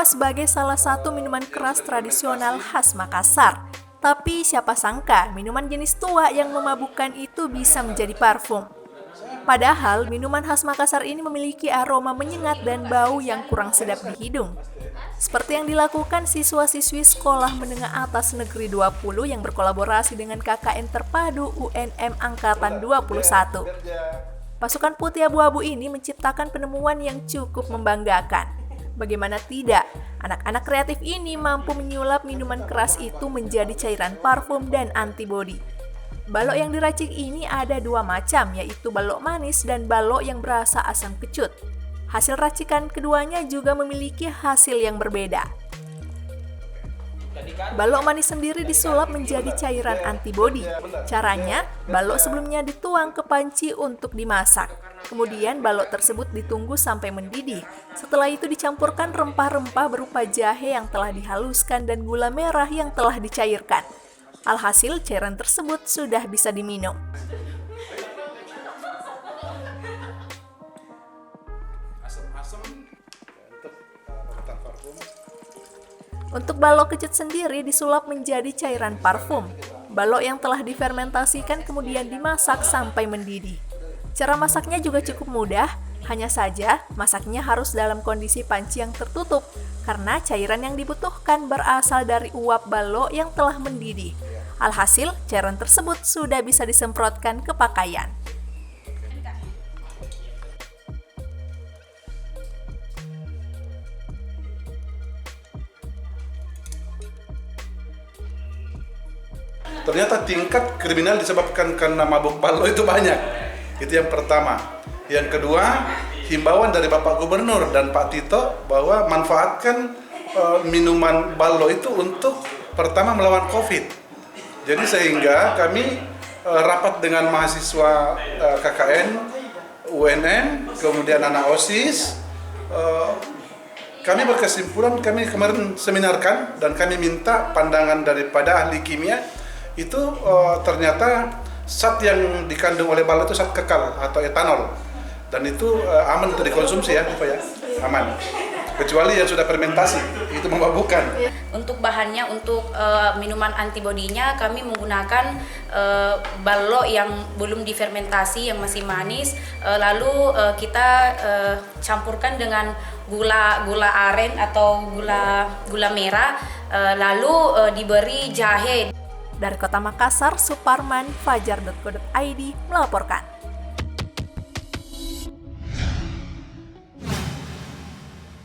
sebagai salah satu minuman keras tradisional khas Makassar. Tapi siapa sangka minuman jenis tua yang memabukkan itu bisa menjadi parfum. Padahal minuman khas Makassar ini memiliki aroma menyengat dan bau yang kurang sedap di hidung. Seperti yang dilakukan siswa-siswi Sekolah Menengah Atas Negeri 20 yang berkolaborasi dengan KKN Terpadu UNM Angkatan 21. Pasukan Putih Abu-Abu ini menciptakan penemuan yang cukup membanggakan. Bagaimana tidak, anak-anak kreatif ini mampu menyulap minuman keras itu menjadi cairan parfum dan antibodi. Balok yang diracik ini ada dua macam, yaitu balok manis dan balok yang berasa asam kecut. Hasil racikan keduanya juga memiliki hasil yang berbeda. Balok manis sendiri disulap menjadi cairan antibodi. Caranya, balok sebelumnya dituang ke panci untuk dimasak. Kemudian balok tersebut ditunggu sampai mendidih. Setelah itu dicampurkan rempah-rempah berupa jahe yang telah dihaluskan dan gula merah yang telah dicairkan. Alhasil, cairan tersebut sudah bisa diminum. Untuk balok kecut sendiri disulap menjadi cairan parfum. Balok yang telah difermentasikan kemudian dimasak sampai mendidih. Cara masaknya juga cukup mudah, hanya saja masaknya harus dalam kondisi panci yang tertutup, karena cairan yang dibutuhkan berasal dari uap balok yang telah mendidih. Alhasil, cairan tersebut sudah bisa disemprotkan ke pakaian. Ternyata tingkat kriminal disebabkan karena mabuk balok itu banyak. Itu yang pertama. Yang kedua, himbauan dari Bapak Gubernur dan Pak Tito bahwa manfaatkan minuman balok itu untuk pertama melawan COVID. Jadi sehingga kami rapat dengan mahasiswa KKN, UNM, kemudian anak OSIS, kami berkesimpulan, kami kemarin seminarkan dan kami minta pandangan daripada ahli kimia. Itu ternyata zat yang dikandung oleh balok itu zat kekal atau etanol, dan itu aman untuk dikonsumsi ya, Pak ya, aman. Kecuali yang sudah fermentasi, itu memabukkan. Untuk bahannya, untuk minuman antibodinya kami menggunakan balok yang belum difermentasi, yang masih manis. Lalu kita campurkan dengan gula aren atau gula merah, lalu diberi jahe. Dari Kota Makassar, Suparman, Fajar.co.id melaporkan.